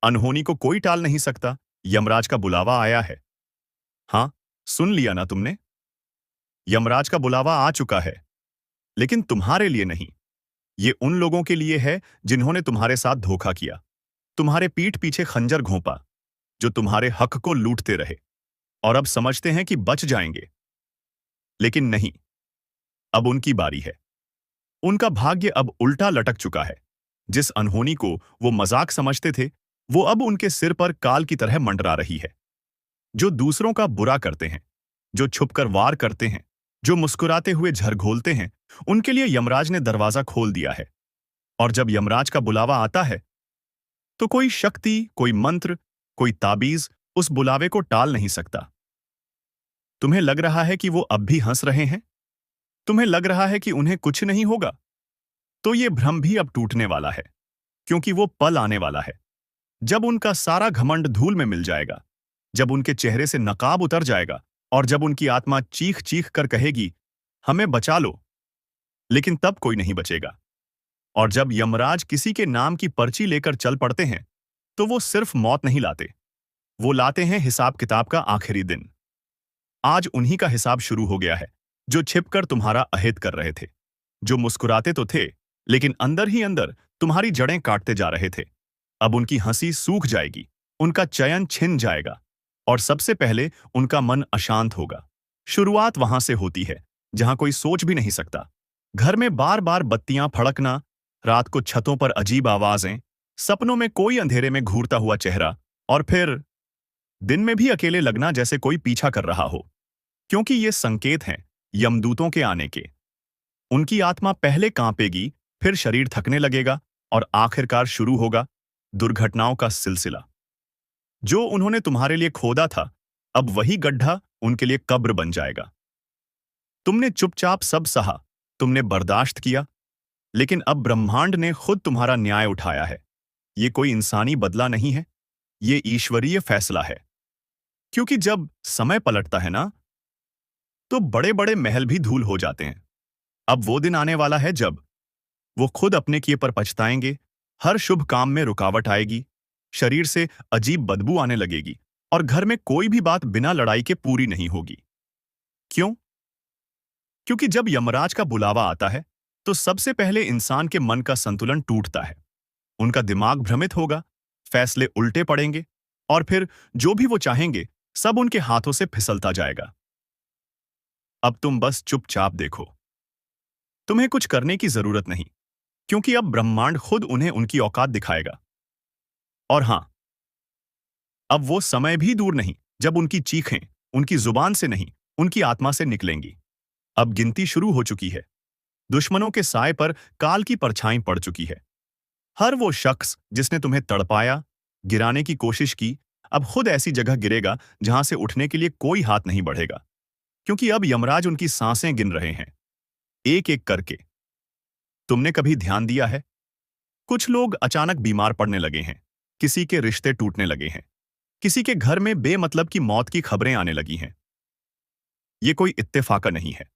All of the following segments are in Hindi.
अनहोनी को कोई टाल नहीं सकता। यमराज का बुलावा आया है। हाँ, सुन लिया ना तुमने? यमराज का बुलावा आ चुका है। लेकिन तुम्हारे लिए नहीं। ये उन लोगों के लिए है जिन्होंने तुम्हारे साथ धोखा किया, तुम्हारे पीठ पीछे खंजर घोंपा, जो तुम्हारे हक को लूटते रहे और अब समझते हैं कि बच जाएंगे। लेकिन नहीं, अब उनकी बारी है। उनका भाग्य अब उल्टा लटक चुका है। जिस अनहोनी को वो मजाक समझते थे, वो अब उनके सिर पर काल की तरह मंडरा रही है। जो दूसरों का बुरा करते हैं, जो छुपकर वार करते हैं, जो मुस्कुराते हुए झरघोलते हैं, उनके लिए यमराज ने दरवाजा खोल दिया है। और जब यमराज का बुलावा आता है, तो कोई शक्ति, कोई मंत्र, कोई ताबीज उस बुलावे को टाल नहीं सकता। तुम्हें लग रहा है कि वो अब भी हंस रहे हैं? तुम्हें लग रहा है कि उन्हें कुछ नहीं होगा? तो ये भ्रम भी अब टूटने वाला है, क्योंकि वो पल आने वाला है जब उनका सारा घमंड धूल में मिल जाएगा, जब उनके चेहरे से नकाब उतर जाएगा और जब उनकी आत्मा चीख चीख कर कहेगी, हमें बचा लो। लेकिन तब कोई नहीं बचेगा। और जब यमराज किसी के नाम की पर्ची लेकर चल पड़ते हैं, तो वो सिर्फ मौत नहीं लाते, वो लाते हैं हिसाब किताब का आखिरी दिन। आज उन्हीं का हिसाब शुरू हो गया है, जो छिपकर तुम्हारा अहित कर रहे थे, जो मुस्कुराते तो थे, लेकिन अंदर ही अंदर तुम्हारी जड़ें काटते जा रहे थे। अब उनकी हंसी सूख जाएगी, उनका चयन छिन जाएगा, और सबसे पहले उनका मन अशांत होगा। शुरुआत वहां से होती है जहां कोई सोच भी नहीं सकता। घर में बार बार बत्तियां फड़कना, रात को छतों पर अजीब आवाजें, सपनों में कोई अंधेरे में घूरता हुआ चेहरा, और फिर दिन में भी अकेले लगना जैसे कोई पीछा कर रहा हो। क्योंकि ये संकेत हैं यमदूतों के आने के। उनकी आत्मा पहले कांपेगी, फिर शरीर थकने लगेगा, और आखिरकार शुरू होगा दुर्घटनाओं का सिलसिला। जो उन्होंने तुम्हारे लिए खोदा था, अब वही गड्ढा उनके लिए कब्र बन जाएगा। तुमने चुपचाप सब सहा, तुमने बर्दाश्त किया, लेकिन अब ब्रह्मांड ने खुद तुम्हारा न्याय उठाया है। ये कोई इंसानी बदला नहीं है, ये ईश्वरीय फैसला है। क्योंकि जब समय पलटता है ना, तो बड़े बड़े महल भी धूल हो जाते हैं। अब वो दिन आने वाला है जब वो खुद अपने किए पर पछताएंगे, हर शुभ काम में रुकावट आएगी, शरीर से अजीब बदबू आने लगेगी, और घर में कोई भी बात बिना लड़ाई के पूरी नहीं होगी। क्यों? क्योंकि जब यमराज का बुलावा आता है, तो सबसे पहले इंसान के मन का संतुलन टूटता है। उनका दिमाग भ्रमित होगा, फैसले उल्टे पड़ेंगे, और फिर जो भी वो चाहेंगे, सब उनके हाथों से फिसलता जाएगा। अब तुम बस चुपचाप देखो। तुम्हें कुछ करने की जरूरत नहीं, क्योंकि अब ब्रह्मांड खुद उन्हें उनकी औकात दिखाएगा। और हां, अब वो समय भी दूर नहीं जब उनकी चीखें उनकी जुबान से नहीं, उनकी आत्मा से निकलेंगी। अब गिनती शुरू हो चुकी है। दुश्मनों के साए पर काल की परछाई पड़ चुकी है। हर वो शख्स जिसने तुम्हें तड़पाया, गिराने की कोशिश की, अब खुद ऐसी जगह गिरेगा जहां से उठने के लिए कोई हाथ नहीं बढ़ेगा। क्योंकि अब यमराज उनकी सांसें गिन रहे हैं, एक एक करके। तुमने कभी ध्यान दिया है? कुछ लोग अचानक बीमार पड़ने लगे हैं, किसी के रिश्ते टूटने लगे हैं, किसी के घर में बेमतलब की मौत की खबरें आने लगी हैं। ये कोई इत्तेफाका नहीं है,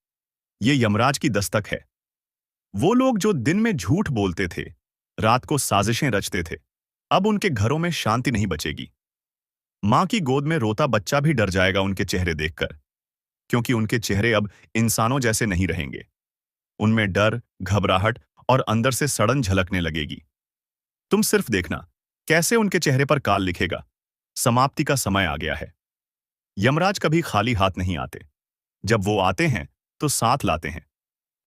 ये यमराज की दस्तक है। वो लोग जो दिन में झूठ बोलते थे, रात को साजिशें रचते थे, अब उनके घरों में शांति नहीं बचेगी। मां की गोद में रोता बच्चा भी डर जाएगा उनके चेहरे देखकर, क्योंकि उनके चेहरे अब इंसानों जैसे नहीं रहेंगे। उनमें डर, घबराहट और अंदर से सड़न झलकने लगेगी। तुम सिर्फ देखना कैसे उनके चेहरे पर काल लिखेगा, समाप्ति का समय आ गया है। यमराज कभी खाली हाथ नहीं आते। जब वो आते हैं, तो साथ लाते हैं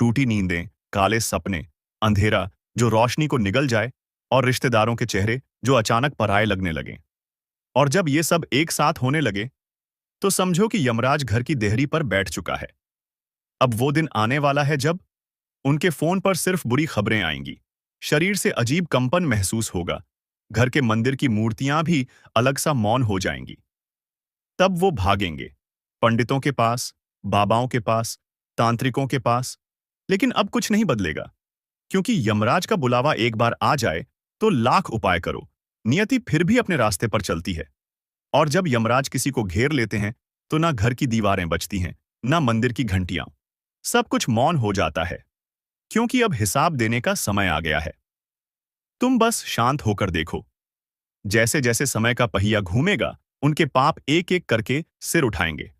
टूटी नींदें, काले सपने, अंधेरा जो रोशनी को निगल जाए, और रिश्तेदारों के चेहरे जो अचानक पराये लगने लगे। और जब ये सब एक साथ होने लगे, तो समझो कि यमराज घर की देहरी पर बैठ चुका है। अब वो दिन आने वाला है जब उनके फोन पर सिर्फ बुरी खबरें आएंगी, शरीर से अजीब कंपन महसूस होगा, घर के मंदिर की मूर्तियां भी अलग सा मौन हो जाएंगी। तब वो भागेंगे पंडितों के पास, बाबाओं के पास, तांत्रिकों के पास। लेकिन अब कुछ नहीं बदलेगा, क्योंकि यमराज का बुलावा एक बार आ जाए तो लाख उपाय करो, नियति फिर भी अपने रास्ते पर चलती है। और जब यमराज किसी को घेर लेते हैं, तो ना घर की दीवारें बचती हैं, ना मंदिर की घंटियां। सब कुछ मौन हो जाता है, क्योंकि अब हिसाब देने का समय आ गया है। तुम बस शांत होकर देखो। जैसे जैसे समय का पहिया घूमेगा, उनके पाप एक एक करके सिर उठाएंगे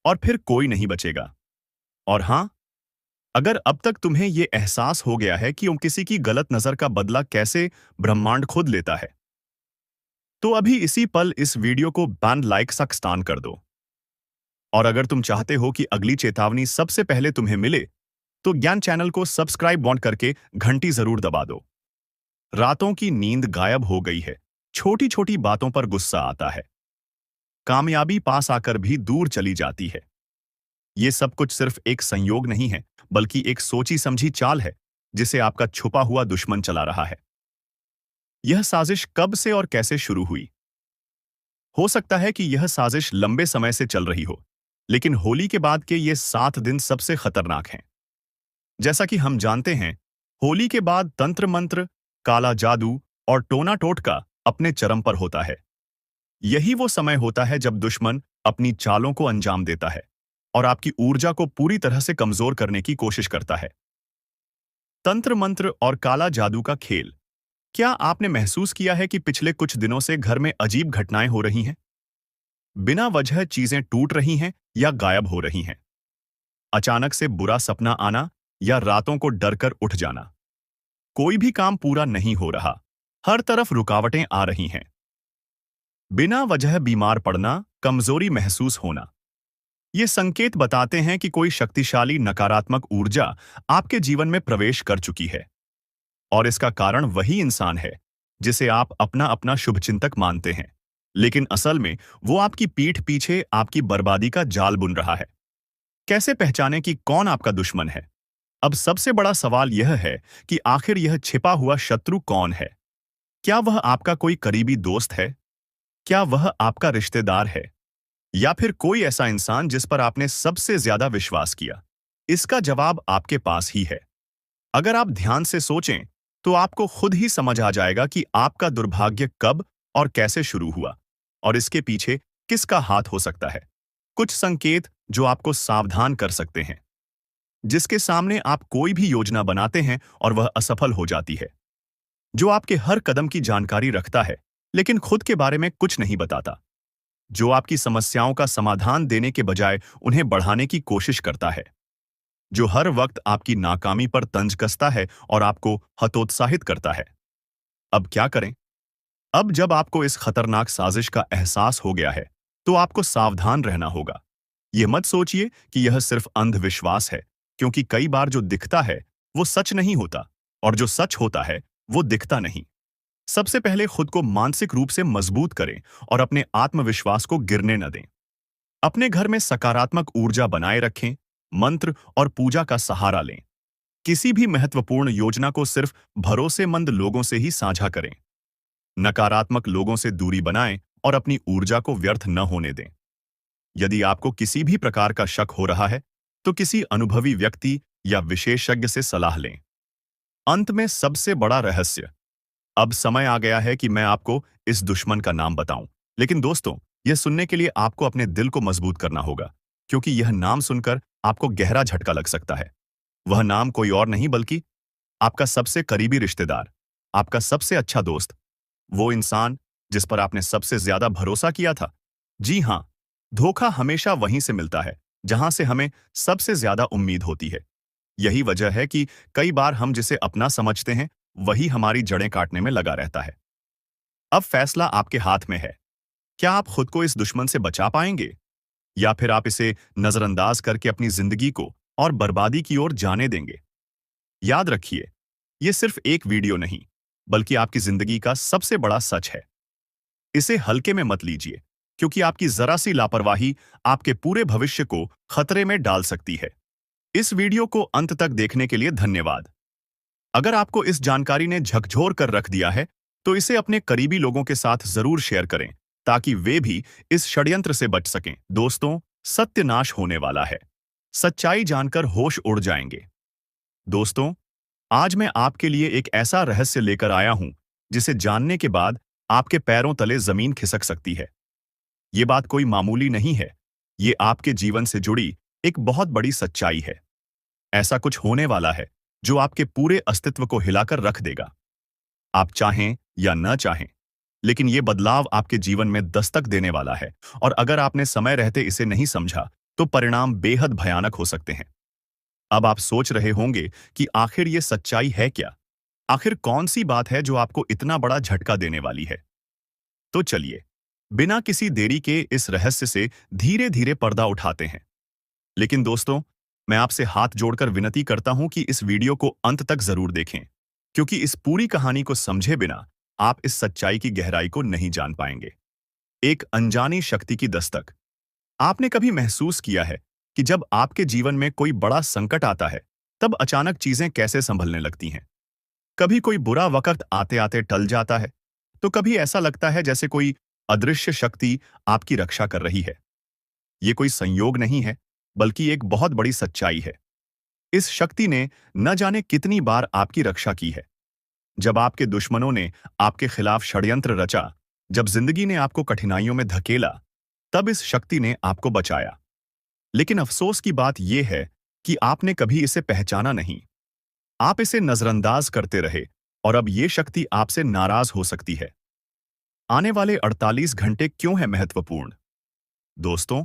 और फिर कोई नहीं बचेगा। और हां, अगर अब तक तुम्हें यह एहसास हो गया है कि किसी की गलत नजर का बदला कैसे ब्रह्मांड खुद लेता है, तो अभी इसी पल इस वीडियो को बैन लाइक सक्स्तान कर दो। और अगर तुम चाहते हो कि अगली चेतावनी सबसे पहले तुम्हें मिले, तो ज्ञान चैनल को सब्सक्राइब वांट करके घंटी जरूर दबा दो। रातों की नींद गायब हो गई है, छोटी छोटी बातों पर गुस्सा आता है, कामयाबी पास आकर भी दूर चली जाती है। ये सब कुछ सिर्फ एक संयोग नहीं है, बल्कि एक सोची समझी चाल है जिसे आपका छुपा हुआ दुश्मन चला रहा है। यह साजिश कब से और कैसे शुरू हुई? हो सकता है कि यह साजिश लंबे समय से चल रही हो, लेकिन होली के बाद के ये 7 दिन सबसे खतरनाक हैं। जैसा कि हम जानते हैं, होली के बाद तंत्र मंत्र, काला जादू और टोना टोटका अपने चरम पर होता है। यही वो समय होता है जब दुश्मन अपनी चालों को अंजाम देता है और आपकी ऊर्जा को पूरी तरह से कमजोर करने की कोशिश करता है। तंत्र मंत्र और काला जादू का खेल। क्या आपने महसूस किया है कि पिछले कुछ दिनों से घर में अजीब घटनाएं हो रही हैं? बिना वजह चीजें टूट रही हैं या गायब हो रही हैं। अचानक से बुरा सपना आना या रातों को डरकर उठ जाना। कोई भी काम पूरा नहीं हो रहा, हर तरफ रुकावटें आ रही हैं। बिना वजह बीमार पड़ना, कमजोरी महसूस होना। ये संकेत बताते हैं कि कोई शक्तिशाली नकारात्मक ऊर्जा आपके जीवन में प्रवेश कर चुकी है। और इसका कारण वही इंसान है जिसे आप अपना अपना शुभचिंतक मानते हैं, लेकिन असल में वो आपकी पीठ पीछे आपकी बर्बादी का जाल बुन रहा है। कैसे पहचानें कि कौन आपका दुश्मन है? अब सबसे बड़ा सवाल यह है कि आखिर यह छिपा हुआ शत्रु कौन है? क्या वह आपका कोई करीबी दोस्त है? क्या वह आपका रिश्तेदार है? या फिर कोई ऐसा इंसान जिस पर आपने सबसे ज्यादा विश्वास किया? इसका जवाब आपके पास ही है। अगर आप ध्यान से सोचें, तो आपको खुद ही समझ आ जाएगा कि आपका दुर्भाग्य कब और कैसे शुरू हुआ और इसके पीछे किसका हाथ हो सकता है। कुछ संकेत जो आपको सावधान कर सकते हैं, जिसके सामने आप कोई भी योजना बनाते हैं और वह असफल हो जाती है। जो आपके हर कदम की जानकारी रखता है, लेकिन खुद के बारे में कुछ नहीं बताता। जो आपकी समस्याओं का समाधान देने के बजाय उन्हें बढ़ाने की कोशिश करता है। जो हर वक्त आपकी नाकामी पर तंज कसता है और आपको हतोत्साहित करता है। अब क्या करें? अब जब आपको इस खतरनाक साजिश का एहसास हो गया है, तो आपको सावधान रहना होगा। यह मत सोचिए कि यह सिर्फ अंधविश्वास है, क्योंकि कई बार जो दिखता है वो सच नहीं होता, और जो सच होता है वो दिखता नहीं। सबसे पहले खुद को मानसिक रूप से मजबूत करें और अपने आत्मविश्वास को गिरने न दें। अपने घर में सकारात्मक ऊर्जा बनाए रखें, मंत्र और पूजा का सहारा लें। किसी भी महत्वपूर्ण योजना को सिर्फ भरोसेमंद लोगों से ही साझा करें। नकारात्मक लोगों से दूरी बनाएं और अपनी ऊर्जा को व्यर्थ न होने दें। यदि आपको किसी भी प्रकार का शक हो रहा है, तो किसी अनुभवी व्यक्ति या विशेषज्ञ से सलाह लें। अंत में सबसे बड़ा रहस्य। अब समय आ गया है कि मैं आपको इस दुश्मन का नाम बताऊं। लेकिन दोस्तों, यह सुनने के लिए आपको अपने दिल को मजबूत करना होगा, क्योंकि यह नाम सुनकर आपको गहरा झटका लग सकता है। वह नाम कोई और नहीं बल्कि आपका सबसे करीबी रिश्तेदार, आपका सबसे अच्छा दोस्त, वो इंसान जिस पर आपने सबसे ज्यादा भरोसा किया था। जी हां, धोखा हमेशा वहीं से मिलता है जहां से हमें सबसे ज्यादा उम्मीद होती है। यही वजह है कि कई बार हम जिसे अपना समझते हैं, वही हमारी जड़ें काटने में लगा रहता है। अब फैसला आपके हाथ में है। क्या आप खुद को इस दुश्मन से बचा पाएंगे, या फिर आप इसे नजरअंदाज करके अपनी जिंदगी को और बर्बादी की ओर जाने देंगे? याद रखिए, यह सिर्फ एक वीडियो नहीं, बल्कि आपकी जिंदगी का सबसे बड़ा सच है। इसे हल्के में मत लीजिए, क्योंकि आपकी जरा सी लापरवाही आपके पूरे भविष्य को खतरे में डाल सकती है। इस वीडियो को अंत तक देखने के लिए धन्यवाद। अगर आपको इस जानकारी ने झकझोर कर रख दिया है, तो इसे अपने करीबी लोगों के साथ जरूर शेयर करें, ताकि वे भी इस षड्यंत्र से बच सकें। दोस्तों, सत्यानाश होने वाला है। सच्चाई जानकर होश उड़ जाएंगे। दोस्तों, आज मैं आपके लिए एक ऐसा रहस्य लेकर आया हूं, जिसे जानने के बाद आपके पैरों तले जमीन खिसक सकती है। ये बात कोई मामूली नहीं है। ये आपके जीवन से जुड़ी एक बहुत बड़ी सच्चाई है। ऐसा कुछ होने वाला है जो आपके पूरे अस्तित्व को हिलाकर रख देगा। आप चाहें या न चाहें, लेकिन ये बदलाव आपके जीवन में दस्तक देने वाला है, और अगर आपने समय रहते इसे नहीं समझा, तो परिणाम बेहद भयानक हो सकते हैं। अब आप सोच रहे होंगे कि आखिर ये सच्चाई है क्या? आखिर कौन सी बात है जो आपको इतना बड़ा झटका देने वाली है? तो चलिए, बिना किसी देरी के इस रहस्य से धीरे-धीरे पर्दा उठाते हैं। लेकिन दोस्तों, मैं आपसे हाथ जोड़कर विनती करता हूं कि इस वीडियो को अंत तक जरूर देखें, क्योंकि इस पूरी कहानी को समझे बिना आप इस सच्चाई की गहराई को नहीं जान पाएंगे। एक अनजानी शक्ति की दस्तक। आपने कभी महसूस किया है कि जब आपके जीवन में कोई बड़ा संकट आता है, तब अचानक चीजें कैसे संभलने लगती हैं? कभी कोई बुरा वक्त आते-आते टल जाता है, तो कभी ऐसा लगता है जैसे कोई अदृश्य शक्ति आपकी रक्षा कर रही है। ये कोई संयोग नहीं है, बल्कि एक बहुत बड़ी सच्चाई है। इस शक्ति ने न जाने कितनी बार आपकी रक्षा की है। जब आपके दुश्मनों ने आपके खिलाफ षड्यंत्र रचा, जब जिंदगी ने आपको कठिनाइयों में धकेला, तब इस शक्ति ने आपको बचाया। लेकिन अफसोस की बात यह है कि आपने कभी इसे पहचाना नहीं। आप इसे नजरअंदाज करते रहे, और अब ये शक्ति आपसे नाराज हो सकती है। आने वाले 48 घंटे क्यों है महत्वपूर्ण? दोस्तों,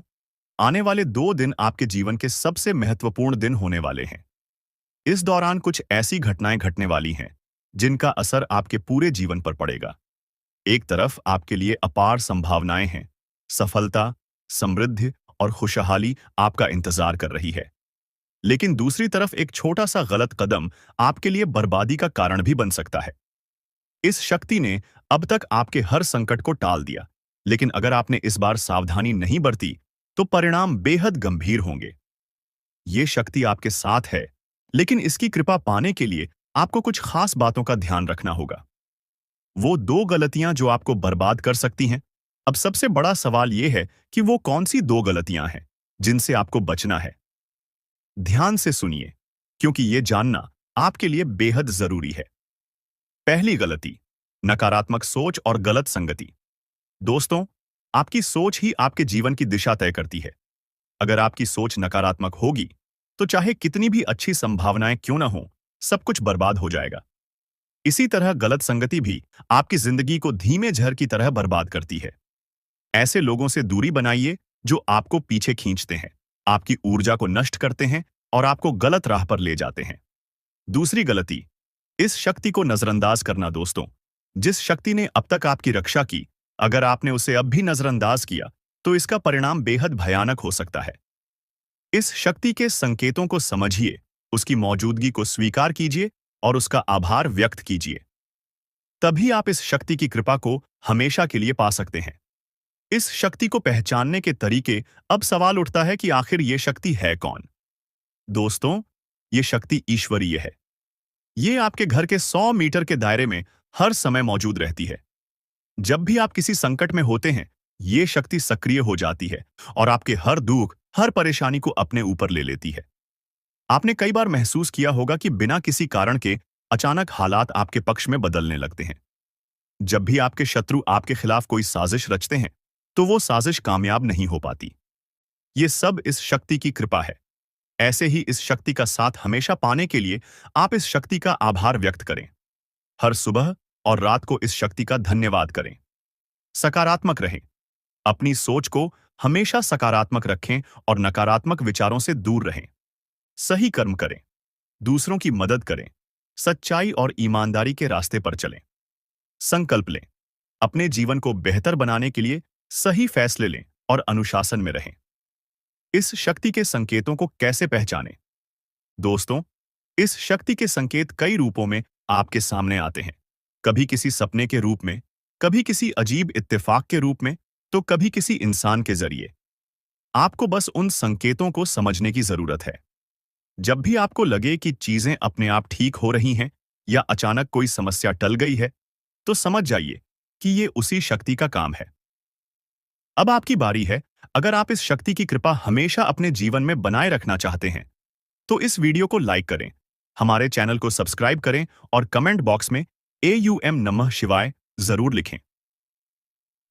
आने वाले 2 दिन आपके जीवन के सबसे महत्वपूर्ण दिन होने वाले हैं। इस दौरान कुछ ऐसी घटनाएं घटने वाली हैं जिनका असर आपके पूरे जीवन पर पड़ेगा। एक तरफ आपके लिए अपार संभावनाएं हैं, सफलता, समृद्धि और खुशहाली आपका इंतजार कर रही है। लेकिन दूसरी तरफ एक छोटा सा गलत कदम आपके लिए बर्बादी का कारण भी बन सकता है। इस शक्ति ने अब तक आपके हर संकट को टाल दिया, लेकिन अगर आपने इस बार सावधानी नहीं बरती, तो परिणाम बेहद गंभीर होंगे। ये शक्ति आपके साथ है, लेकिन इसकी कृपा पाने के लिए आपको कुछ खास बातों का ध्यान रखना होगा। वो 2 गलतियां जो आपको बर्बाद कर सकती हैं। अब सबसे बड़ा सवाल यह है कि वो कौन सी 2 गलतियां हैं जिनसे आपको बचना है। ध्यान से सुनिए, क्योंकि ये जानना आपके लिए बेहद जरूरी है। पहली गलती, नकारात्मक सोच और गलत संगति। दोस्तों, आपकी सोच ही आपके जीवन की दिशा तय करती है। अगर आपकी सोच नकारात्मक होगी, तो चाहे कितनी भी अच्छी संभावनाएं क्यों ना हो, सब कुछ बर्बाद हो जाएगा। इसी तरह गलत संगति भी आपकी जिंदगी को धीमे झर की तरह बर्बाद करती है। ऐसे लोगों से दूरी बनाइए जो आपको पीछे खींचते हैं, आपकी ऊर्जा को नष्ट करते हैं और आपको गलत राह पर ले जाते हैं। दूसरी गलती, इस शक्ति को नजरअंदाज करना। दोस्तों, जिस शक्ति ने अब तक आपकी रक्षा की, अगर आपने उसे अब भी नजरअंदाज किया, तो इसका परिणाम बेहद भयानक हो सकता है। इस शक्ति के संकेतों को समझिए, उसकी मौजूदगी को स्वीकार कीजिए और उसका आभार व्यक्त कीजिए। तभी आप इस शक्ति की कृपा को हमेशा के लिए पा सकते हैं। इस शक्ति को पहचानने के तरीके। अब सवाल उठता है कि आखिर ये शक्ति है कौन? दोस्तों, ये शक्ति ईश्वरीय है। ये आपके घर के 100 मीटर के दायरे में हर समय मौजूद रहती है। जब भी आप किसी संकट में होते हैं, ये शक्ति सक्रिय हो जाती है और आपके हर दुख, हर परेशानी को अपने ऊपर ले लेती है। आपने कई बार महसूस किया होगा कि बिना किसी कारण के अचानक हालात आपके पक्ष में बदलने लगते हैं। जब भी आपके शत्रु आपके खिलाफ कोई साजिश रचते हैं, तो वो साजिश कामयाब नहीं हो पाती। ये सब इस शक्ति की कृपा है। ऐसे ही इस शक्ति का साथ हमेशा पाने के लिए आप इस शक्ति का आभार व्यक्त करें। हर सुबह और रात को इस शक्ति का धन्यवाद करें। सकारात्मक रहें। अपनी सोच को हमेशा सकारात्मक रखें और नकारात्मक विचारों से दूर रहें। सही कर्म करें, दूसरों की मदद करें, सच्चाई और ईमानदारी के रास्ते पर चलें। संकल्प लें, अपने जीवन को बेहतर बनाने के लिए सही फैसले लें और अनुशासन में रहें। इस शक्ति के संकेतों को कैसे पहचानें? दोस्तों, इस शक्ति के संकेत कई रूपों में आपके सामने आते हैं। कभी किसी सपने के रूप में, कभी किसी अजीब इत्तेफाक के रूप में, तो कभी किसी इंसान के जरिए। आपको बस उन संकेतों को समझने की जरूरत है। जब भी आपको लगे कि चीजें अपने आप ठीक हो रही हैं या अचानक कोई समस्या टल गई है, तो समझ जाइए कि ये उसी शक्ति का काम है। अब आपकी बारी है। अगर आप इस शक्ति की कृपा हमेशा अपने जीवन में बनाए रखना चाहते हैं, तो इस वीडियो को लाइक करें, हमारे चैनल को सब्सक्राइब करें और कमेंट बॉक्स में AUM नमः शिवाय जरूर लिखें।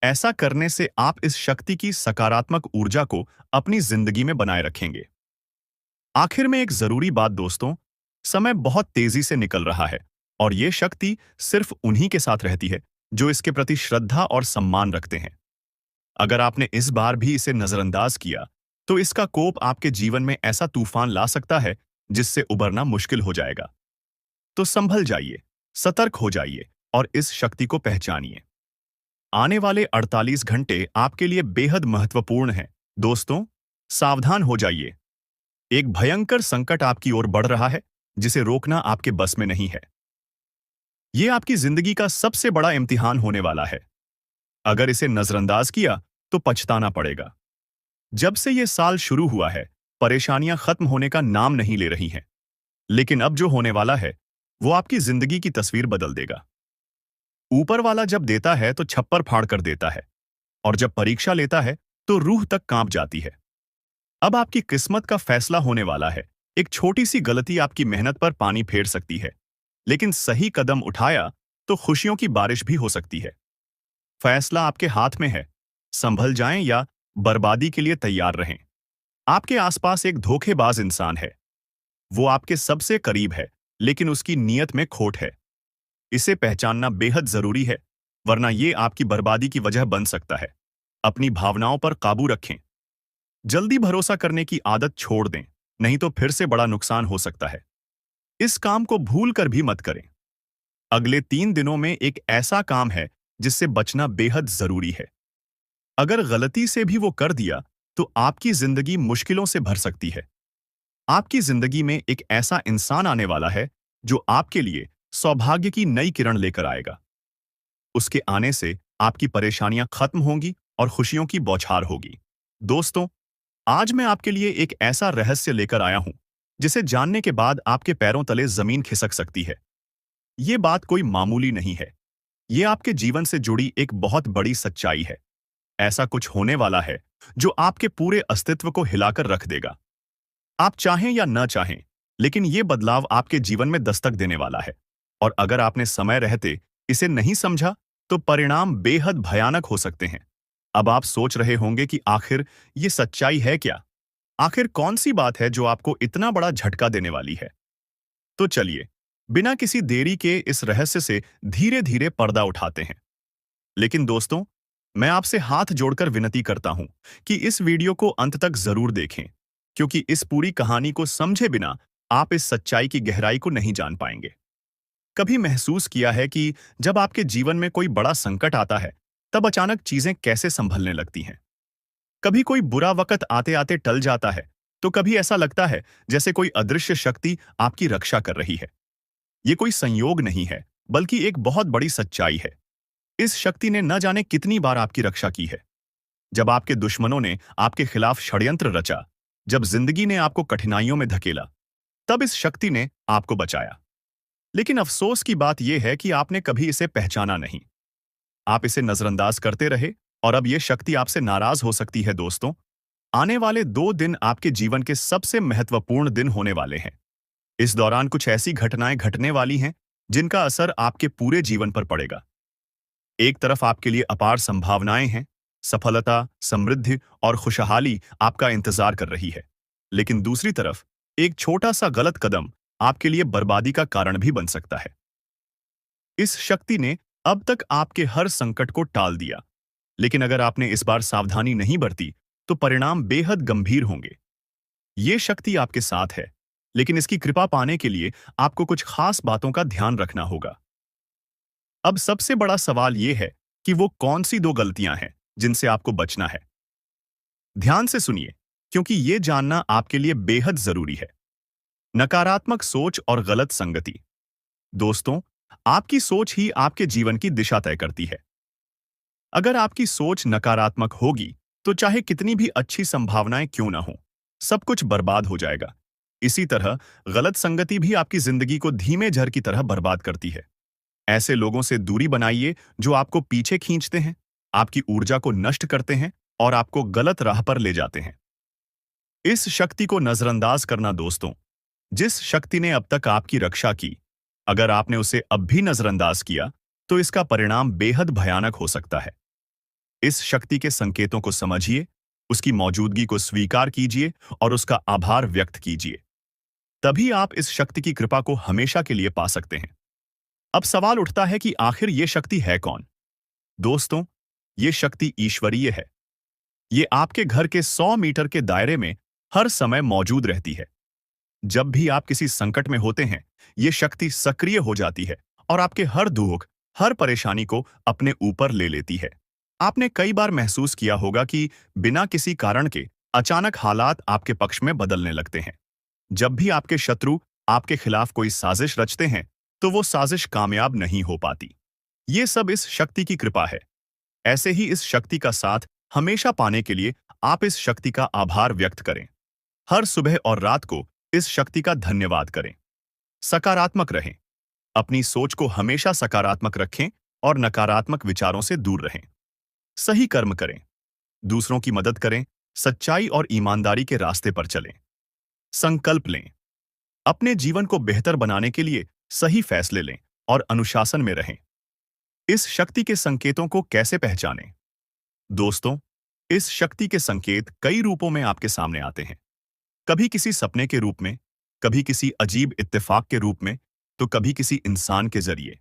ऐसा करने से आप इस शक्ति की सकारात्मक ऊर्जा को अपनी जिंदगी में बनाए रखेंगे। आखिर में एक जरूरी बात दोस्तों, समय बहुत तेजी से निकल रहा है और ये शक्ति सिर्फ उन्हीं के साथ रहती है जो इसके प्रति श्रद्धा और सम्मान रखते हैं। अगर आपने इस बार भी इसे नजरअंदाज किया, तो इसका कोप आपके जीवन में ऐसा तूफान ला सकता है जिससे उबरना मुश्किल हो जाएगा। तो संभल जाइए, सतर्क हो जाइए और इस शक्ति को पहचानिए। आने वाले 48 घंटे आपके लिए बेहद महत्वपूर्ण हैं। दोस्तों, सावधान हो जाइए। एक भयंकर संकट आपकी ओर बढ़ रहा है, जिसे रोकना आपके बस में नहीं है। यह आपकी जिंदगी का सबसे बड़ा इम्तिहान होने वाला है। अगर इसे नजरअंदाज किया, तो पछताना पड़ेगा। जब से यह साल शुरू हुआ है, परेशानियां खत्म होने का नाम नहीं ले रही हैं। लेकिन अब जो होने वाला है, वो आपकी जिंदगी की तस्वीर बदल देगा। ऊपर वाला जब देता है तो छप्पर फाड़ कर देता है, और जब परीक्षा लेता है तो रूह तक कांप जाती है। अब आपकी किस्मत का फैसला होने वाला है। एक छोटी सी गलती आपकी मेहनत पर पानी फेर सकती है, लेकिन सही कदम उठाया तो खुशियों की बारिश भी हो सकती है। फैसला आपके हाथ में है। संभल जाएं या बर्बादी के लिए तैयार रहें। आपके आसपास एक धोखेबाज इंसान है। वो आपके सबसे करीब है, लेकिन उसकी नीयत में खोट है। इसे पहचानना बेहद जरूरी है, वरना ये आपकी बर्बादी की वजह बन सकता है। अपनी भावनाओं पर काबू रखें। जल्दी भरोसा करने की आदत छोड़ दें, नहीं तो फिर से बड़ा नुकसान हो सकता है। इस काम को भूल कर भी मत करें। अगले 3 दिनों में एक ऐसा काम है जिससे बचना बेहद जरूरी है। अगर गलती से भी वो कर दिया, तो आपकी जिंदगी मुश्किलों से भर सकती है। आपकी जिंदगी में एक ऐसा इंसान आने वाला है जो आपके लिए सौभाग्य की नई किरण लेकर आएगा। उसके आने से आपकी परेशानियां खत्म होंगी और खुशियों की बौछार होगी। दोस्तों, आज मैं आपके लिए एक ऐसा रहस्य लेकर आया हूं जिसे जानने के बाद आपके पैरों तले जमीन खिसक सकती है। ये बात कोई मामूली नहीं है। ये आपके जीवन से जुड़ी एक बहुत बड़ी सच्चाई है। ऐसा कुछ होने वाला है जो आपके पूरे अस्तित्व को हिलाकर रख देगा। आप चाहें या न चाहें, लेकिन ये बदलाव आपके जीवन में दस्तक देने वाला है। और अगर आपने समय रहते इसे नहीं समझा, तो परिणाम बेहद भयानक हो सकते हैं। अब आप सोच रहे होंगे कि आखिर ये सच्चाई है क्या? आखिर कौन सी बात है जो आपको इतना बड़ा झटका देने वाली है? तो चलिए, बिना किसी देरी के इस रहस्य से धीरे धीरे पर्दा उठाते हैं। लेकिन दोस्तों, मैं आपसे हाथ जोड़कर विनती करता हूं कि इस वीडियो को अंत तक जरूर देखें, क्योंकि इस पूरी कहानी को समझे बिना आप इस सच्चाई की गहराई को नहीं जान पाएंगे। कभी महसूस किया है कि जब आपके जीवन में कोई बड़ा संकट आता है, तब अचानक चीजें कैसे संभलने लगती हैं? कभी कोई बुरा वक्त आते आते टल जाता है, तो कभी ऐसा लगता है जैसे कोई अदृश्य शक्ति आपकी रक्षा कर रही है। ये कोई संयोग नहीं है, बल्कि एक बहुत बड़ी सच्चाई है। इस शक्ति ने न जाने कितनी बार आपकी रक्षा की है। जब आपके दुश्मनों ने आपके खिलाफ षड्यंत्र रचा, जब जिंदगी ने आपको कठिनाइयों में धकेला, तब इस शक्ति ने आपको बचाया। लेकिन अफसोस की बात यह है कि आपने कभी इसे पहचाना नहीं। आप इसे नजरअंदाज करते रहे, और अब यह शक्ति आपसे नाराज हो सकती है। दोस्तों, आने वाले 2 दिन आपके जीवन के सबसे महत्वपूर्ण दिन होने वाले हैं। इस दौरान कुछ ऐसी घटनाएं घटने वाली हैं जिनका असर आपके पूरे जीवन पर पड़ेगा। एक तरफ आपके लिए अपार संभावनाएं हैं, सफलता, समृद्धि और खुशहाली आपका इंतजार कर रही है। लेकिन दूसरी तरफ एक छोटा सा गलत कदम आपके लिए बर्बादी का कारण भी बन सकता है। इस शक्ति ने अब तक आपके हर संकट को टाल दिया, लेकिन अगर आपने इस बार सावधानी नहीं बरती, तो परिणाम बेहद गंभीर होंगे। ये शक्ति आपके साथ है, लेकिन इसकी कृपा पाने के लिए आपको कुछ खास बातों का ध्यान रखना होगा। अब सबसे बड़ा सवाल यह है कि वो कौन सी 2 गलतियां हैं जिनसे आपको बचना है। ध्यान से सुनिए, क्योंकि ये जानना आपके लिए बेहद जरूरी है। नकारात्मक सोच और गलत संगति। दोस्तों, आपकी सोच ही आपके जीवन की दिशा तय करती है। अगर आपकी सोच नकारात्मक होगी, तो चाहे कितनी भी अच्छी संभावनाएं क्यों ना हो, सब कुछ बर्बाद हो जाएगा। इसी तरह गलत संगति भी आपकी जिंदगी को धीमे झर की तरह बर्बाद करती है। ऐसे लोगों से दूरी बनाइए जो आपको पीछे खींचते हैं, आपकी ऊर्जा को नष्ट करते हैं और आपको गलत राह पर ले जाते हैं। इस शक्ति को नजरअंदाज करना। दोस्तों, जिस शक्ति ने अब तक आपकी रक्षा की, अगर आपने उसे अब भी नजरअंदाज किया, तो इसका परिणाम बेहद भयानक हो सकता है। इस शक्ति के संकेतों को समझिए, उसकी मौजूदगी को स्वीकार कीजिए और उसका आभार व्यक्त कीजिए। तभी आप इस शक्ति की कृपा को हमेशा के लिए पा सकते हैं। अब सवाल उठता है कि आखिर ये शक्ति है कौन? दोस्तों, ये शक्ति ईश्वरीय है। ये आपके घर के 100 मीटर के दायरे में हर समय मौजूद रहती है। जब भी आप किसी संकट में होते हैं, ये शक्ति सक्रिय हो जाती है और आपके हर दुख, हर परेशानी को अपने ऊपर ले लेती है। आपने कई बार महसूस किया होगा कि बिना किसी कारण के अचानक हालात आपके पक्ष में बदलने लगते हैं। जब भी आपके शत्रु आपके खिलाफ कोई साजिश रचते हैं, तो वो साजिश कामयाब नहीं हो पाती। ये सब इस शक्ति की कृपा है। ऐसे ही इस शक्ति का साथ हमेशा पाने के लिए आप इस शक्ति का आभार व्यक्त करें। हर सुबह और रात को इस शक्ति का धन्यवाद करें। सकारात्मक रहें। अपनी सोच को हमेशा सकारात्मक रखें और नकारात्मक विचारों से दूर रहें। सही कर्म करें। दूसरों की मदद करें। सच्चाई और ईमानदारी के रास्ते पर चलें। संकल्प लें। अपने जीवन को बेहतर बनाने के लिए सही फैसले लें और अनुशासन में रहें। इस शक्ति के संकेतों को कैसे पहचानें? दोस्तों, इस शक्ति के संकेत कई रूपों में आपके सामने आते हैं। कभी किसी सपने के रूप में, कभी किसी अजीब इत्तेफाक के रूप में, तो कभी किसी इंसान के जरिए।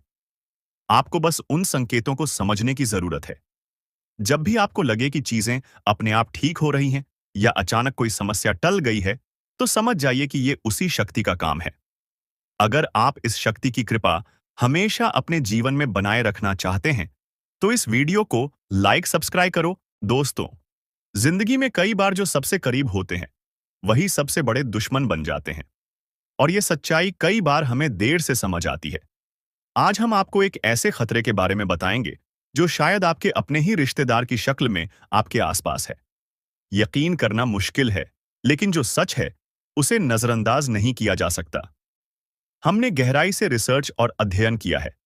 आपको बस उन संकेतों को समझने की जरूरत है। जब भी आपको लगे कि चीजें अपने आप ठीक हो रही हैं या अचानक कोई समस्या टल गई है, तो समझ जाइए कि ये उसी शक्ति का काम है। अगर आप इस शक्ति की कृपा हमेशा अपने जीवन में बनाए रखना चाहते हैं, तो इस वीडियो को लाइक सब्सक्राइब करो। दोस्तों, जिंदगी में कई बार जो सबसे करीब होते हैं, वही सबसे बड़े दुश्मन बन जाते हैं। और ये सच्चाई कई बार हमें देर से समझ आती है। आज हम आपको एक ऐसे खतरे के बारे में बताएंगे जो शायद आपके अपने ही रिश्तेदार की शक्ल में आपके आसपास है। यकीन करना मुश्किल है, लेकिन जो सच है उसे नजरअंदाज नहीं किया जा सकता। हमने गहराई से रिसर्च और अध्ययन किया है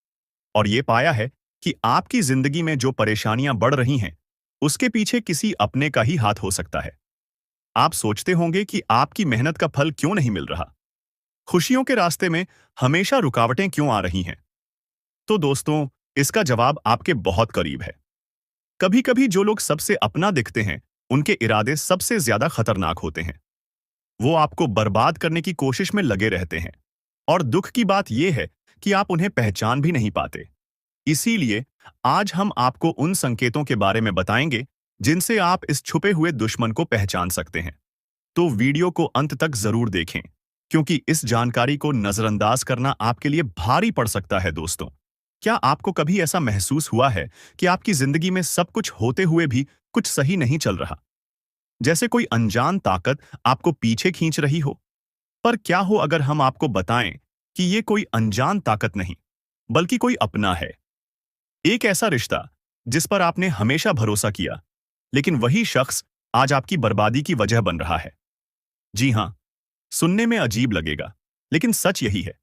और ये पाया है कि आपकी जिंदगी में जो परेशानियां बढ़ रही हैं, उसके पीछे किसी अपने का ही हाथ हो सकता है। आप सोचते होंगे कि आपकी मेहनत का फल क्यों नहीं मिल रहा? खुशियों के रास्ते में हमेशा रुकावटें क्यों आ रही हैं? तो दोस्तों, इसका जवाब आपके बहुत करीब है। कभी-कभी जो लोग सबसे अपना दिखते हैं, उनके इरादे सबसे ज्यादा खतरनाक होते हैं। वो आपको बर्बाद करने की कोशिश में लगे रहते हैं। और दुख की बात यह है कि आप उन्हें पहचान भी नहीं पाते। इसीलिए आज हम आपको उन संकेतों के बारे में बताएंगे जिनसे आप इस छुपे हुए दुश्मन को पहचान सकते हैं। तो वीडियो को अंत तक जरूर देखें, क्योंकि इस जानकारी को नजरअंदाज करना आपके लिए भारी पड़ सकता है। दोस्तों, क्या आपको कभी ऐसा महसूस हुआ है कि आपकी जिंदगी में सब कुछ होते हुए भी कुछ सही नहीं चल रहा? जैसे कोई अनजान ताकत आपको पीछे खींच रही हो? पर क्या हो अगर हम आपको बताएं कि ये कोई अनजान ताकत नहीं, बल्कि कोई अपना है। एक ऐसा रिश्ता जिस पर आपने हमेशा भरोसा किया, लेकिन वही शख्स आज आपकी बर्बादी की वजह बन रहा है। जी हां, सुनने में अजीब लगेगा, लेकिन सच यही है।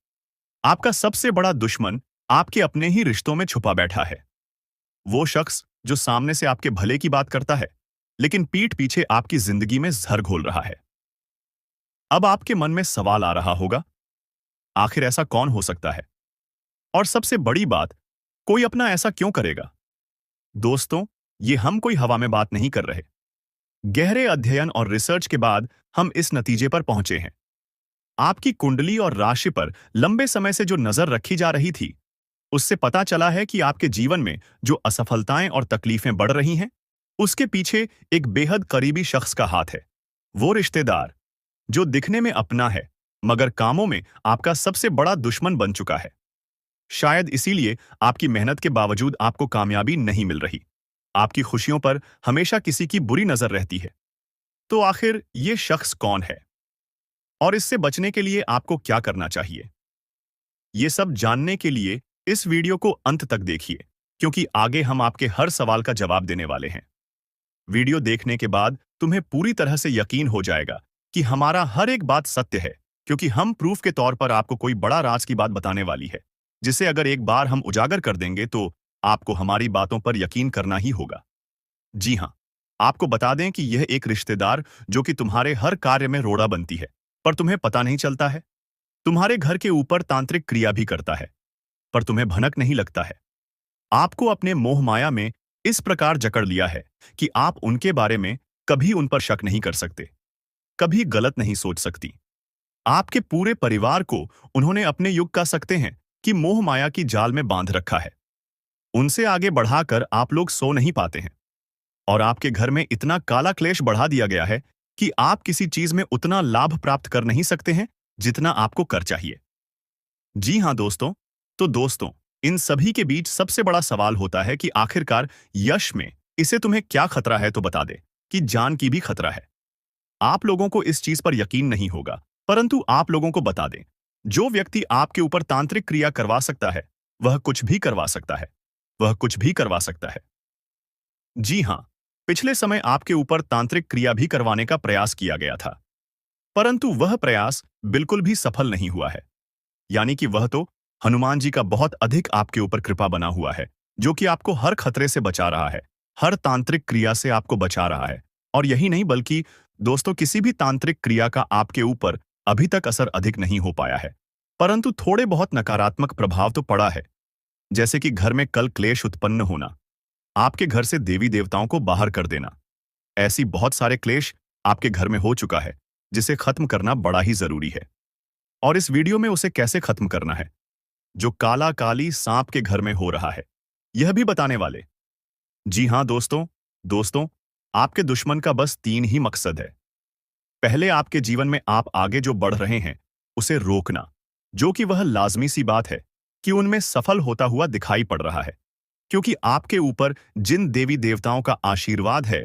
आपका सबसे बड़ा दुश्मन आपके अपने ही रिश्तों में छुपा बैठा है। वो शख्स जो सामने से आपके भले की बात करता है, लेकिन पीठ पीछे आपकी जिंदगी में जहर घोल रहा है। अब आपके मन में सवाल आ रहा होगा, आखिर ऐसा कौन हो सकता है? और सबसे बड़ी बात, कोई अपना ऐसा क्यों करेगा? दोस्तों, ये हम कोई हवा में बात नहीं कर रहे। गहरे अध्ययन और रिसर्च के बाद हम इस नतीजे पर पहुंचे हैं। आपकी कुंडली और राशि पर लंबे समय से जो नजर रखी जा रही थी, उससे पता चला है कि आपके जीवन में जो असफलताएं और तकलीफें बढ़ रही हैं, उसके पीछे एक बेहद करीबी शख्स का हाथ है। वो रिश्तेदार जो दिखने में अपना है, मगर कामों में आपका सबसे बड़ा दुश्मन बन चुका है। शायद इसीलिए आपकी मेहनत के बावजूद आपको कामयाबी नहीं मिल रही। आपकी खुशियों पर हमेशा किसी की बुरी नजर रहती है। तो आखिर ये शख्स कौन है और इससे बचने के लिए आपको क्या करना चाहिए? ये सब जानने के लिए इस वीडियो को अंत तक देखिए, क्योंकि आगे हम आपके हर सवाल का जवाब देने वाले हैं। वीडियो देखने के बाद तुम्हें पूरी तरह से यकीन हो जाएगा कि हमारा हर एक बात सत्य है, क्योंकि हम प्रूफ के तौर पर आपको कोई बड़ा राज की बात बताने वाली है, जिसे अगर एक बार हम उजागर कर देंगे तो आपको हमारी बातों पर यकीन करना ही होगा। जी हां, आपको बता दें कि यह एक रिश्तेदार जो कि तुम्हारे हर कार्य में रोड़ा बनती है, पर तुम्हें पता नहीं चलता है। तुम्हारे घर के ऊपर तांत्रिक क्रिया भी करता है, पर तुम्हें भनक नहीं लगता है। आपको अपने मोह माया में इस प्रकार जकड़ लिया है कि आप उनके बारे में कभी उन पर शक नहीं कर सकते, कभी गलत नहीं सोच सकती। आपके पूरे परिवार को उन्होंने अपने युग का सकते हैं कि मोह माया की जाल में बांध रखा है। उनसे आगे बढ़ाकर आप लोग सो नहीं पाते हैं और आपके घर में इतना काला क्लेश बढ़ा दिया गया है कि आप किसी चीज में उतना लाभ प्राप्त कर नहीं सकते हैं जितना आपको कर चाहिए। जी हां दोस्तों, तो दोस्तों, इन सभी के बीच सबसे बड़ा सवाल होता है कि आखिरकार यश में इसे तुम्हें क्या खतरा है, तो बता दे कि जान की भी खतरा है। आप लोगों को इस चीज पर यकीन नहीं होगा, परंतु आप लोगों को बता दें, जो व्यक्ति आपके ऊपर तांत्रिक क्रिया करवा सकता है, वह कुछ भी करवा सकता है। वह कुछ भी करवा सकता है। जी हां, पिछले समय आपके ऊपर तांत्रिक क्रिया भी करवाने का प्रयास किया गया था, परंतु वह प्रयास बिल्कुल भी सफल नहीं हुआ है। यानी कि वह तो हनुमान जी का बहुत अधिक आपके ऊपर कृपा बना हुआ है, जो कि आपको हर खतरे से बचा रहा है, हर तांत्रिक क्रिया से आपको बचा रहा है। और यही नहीं, बल्कि दोस्तों, किसी भी तांत्रिक क्रिया का आपके ऊपर अभी तक असर अधिक नहीं हो पाया है, परंतु थोड़े बहुत नकारात्मक प्रभाव तो पड़ा है। जैसे कि घर में कल क्लेश उत्पन्न होना, आपके घर से देवी देवताओं को बाहर कर देना। ऐसी बहुत सारे क्लेश आपके घर में हो चुका है, जिसे खत्म करना बड़ा ही जरूरी है। और इस वीडियो में उसे कैसे खत्म करना है, जो काला काली सांप के घर में हो रहा है, यह भी बताने वाले। जी हां दोस्तों, दोस्तों, आपके दुश्मन का बस 3 ही मकसद है। पहले, आपके जीवन में आप आगे जो बढ़ रहे हैं उसे रोकना, जो कि वह लाजमी सी बात है कि उनमें सफल होता हुआ दिखाई पड़ रहा है, क्योंकि आपके ऊपर जिन देवी देवताओं का आशीर्वाद है,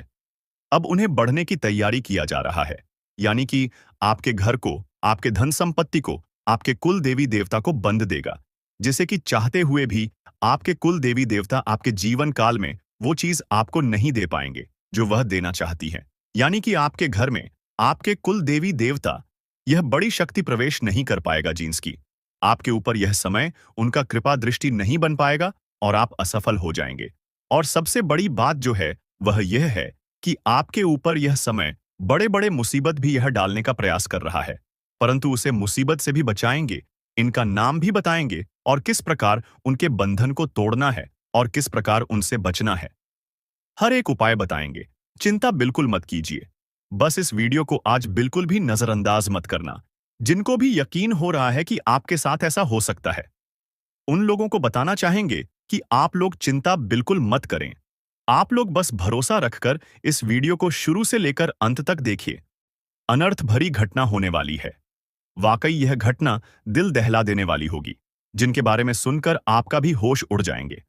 अब उन्हें बढ़ने की तैयारी किया जा रहा है। यानी कि आपके घर को, आपके धन संपत्ति को, आपके कुल देवी देवता को बंद देगा, जिसे कि चाहते हुए भी आपके कुल देवी देवता आपके जीवन काल में वो चीज आपको नहीं दे पाएंगे जो वह देना चाहती है। यानी कि आपके घर में आपके कुल देवी देवता यह बड़ी शक्ति प्रवेश नहीं कर पाएगा जींस की। आपके ऊपर यह समय उनका कृपा दृष्टि नहीं बन पाएगा और आप असफल हो जाएंगे। और सबसे बड़ी बात जो है वह यह है कि आपके ऊपर यह समय बड़े बड़े मुसीबत भी यह डालने का प्रयास कर रहा है, परंतु उसे मुसीबत से भी बचाएंगे, इनका नाम भी बताएंगे और किस प्रकार उनके बंधन को तोड़ना है और किस प्रकार उनसे बचना है। हर एक उपाय बताएंगे। चिंता बिल्कुल मत कीजिए। बस इस वीडियो को आज बिल्कुल भी नजरअंदाज मत करना। जिनको भी यकीन हो रहा है कि आपके साथ ऐसा हो सकता है, उन लोगों को बताना चाहेंगे कि आप लोग चिंता बिल्कुल मत करें। आप लोग बस भरोसा रखकर इस वीडियो को शुरू से लेकर अंत तक देखिए। अनर्थ भरी घटना होने वाली है। वाकई यह घटना दिल दहला देने वाली होगी, जिनके बारे में सुनकर आपका भी होश उड़ जाएंगे।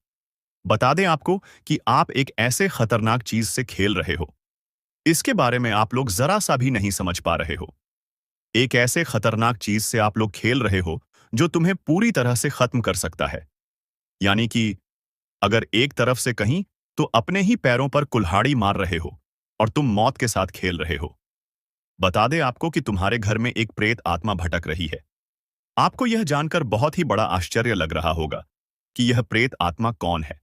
बता दें आपको कि आप एक ऐसे खतरनाक चीज से खेल रहे हो, इसके बारे में आप लोग जरा सा भी नहीं समझ पा रहे हो। एक ऐसे खतरनाक चीज से आप लोग खेल रहे हो जो तुम्हें पूरी तरह से खत्म कर सकता है। यानी कि अगर एक तरफ से कहीं तो अपने ही पैरों पर कुल्हाड़ी मार रहे हो और तुम मौत के साथ खेल रहे हो। बता दें आपको कि तुम्हारे घर में एक प्रेत आत्मा भटक रही है। आपको यह जानकर बहुत ही बड़ा आश्चर्य लग रहा होगा कि यह प्रेत आत्मा कौन है,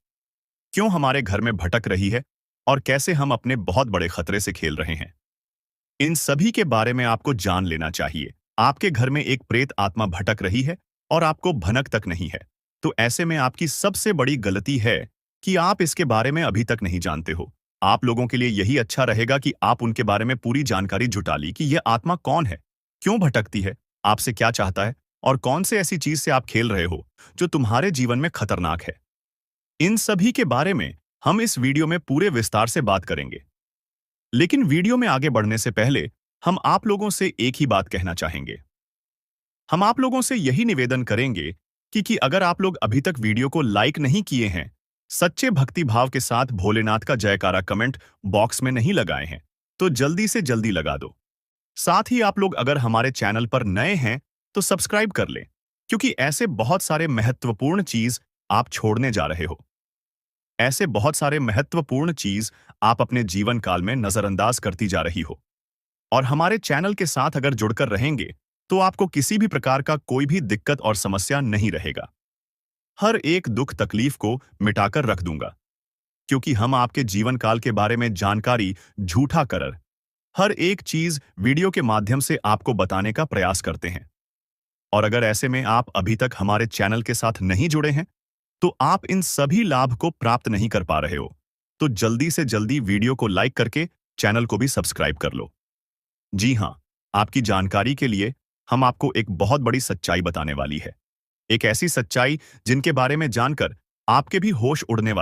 क्यों हमारे घर में भटक रही है और कैसे हम अपने बहुत बड़े खतरे से खेल रहे हैं। इन सभी के बारे में आपको जान लेना चाहिए। आपके घर में एक प्रेत आत्मा भटक रही है और आपको भनक तक नहीं है, तो ऐसे में आपकी सबसे बड़ी गलती है कि आप इसके बारे में अभी तक नहीं जानते हो। आप लोगों के लिए यही अच्छा रहेगा कि आप उनके बारे में पूरी जानकारी जुटा ली कि यह आत्मा कौन है, क्यों भटकती है, आपसे क्या चाहता है और कौन से ऐसी चीज से आप खेल रहे हो जो तुम्हारे जीवन में खतरनाक है। इन सभी के बारे में हम इस वीडियो में पूरे विस्तार से बात करेंगे। लेकिन वीडियो में आगे बढ़ने से पहले हम आप लोगों से एक ही बात कहना चाहेंगे। हम आप लोगों से यही निवेदन करेंगे कि अगर आप लोग अभी तक वीडियो को लाइक नहीं किए हैं, सच्चे भक्ति भाव के साथ भोलेनाथ का जयकारा कमेंट बॉक्स में नहीं लगाए हैं, तो जल्दी से जल्दी लगा दो। साथ ही आप लोग अगर हमारे चैनल पर नए हैं तो सब्सक्राइब कर लें, क्योंकि ऐसे बहुत सारे महत्वपूर्ण चीज आप छोड़ने जा रहे हो। ऐसे बहुत सारे महत्वपूर्ण चीज आप अपने जीवन काल में नजरअंदाज करती जा रही हो। और हमारे चैनल के साथ अगर जुड़कर रहेंगे तो आपको किसी भी प्रकार का कोई भी दिक्कत और समस्या नहीं रहेगा। हर एक दुख तकलीफ को मिटाकर रख दूंगा, क्योंकि हम आपके जीवन काल के बारे में जानकारी झूठा कर हर एक चीज वीडियो के माध्यम से आपको बताने का प्रयास करते हैं। और अगर ऐसे में आप अभी तक हमारे चैनल के साथ नहीं जुड़े हैं, तो आप इन सभी लाभ को प्राप्त नहीं कर पा रहे हो, तो जल्दी से जल्दी वीडियो को लाइक करके चैनल को भी सब्सक्राइब कर लो। जी हां, आपकी जानकारी के लिए हम आपको एक बहुत बड़ी सच्चाई बताने वाली है। एक ऐसी सच्चाई जिनके बारे में जानकर आपके भी होश उड़ने वाले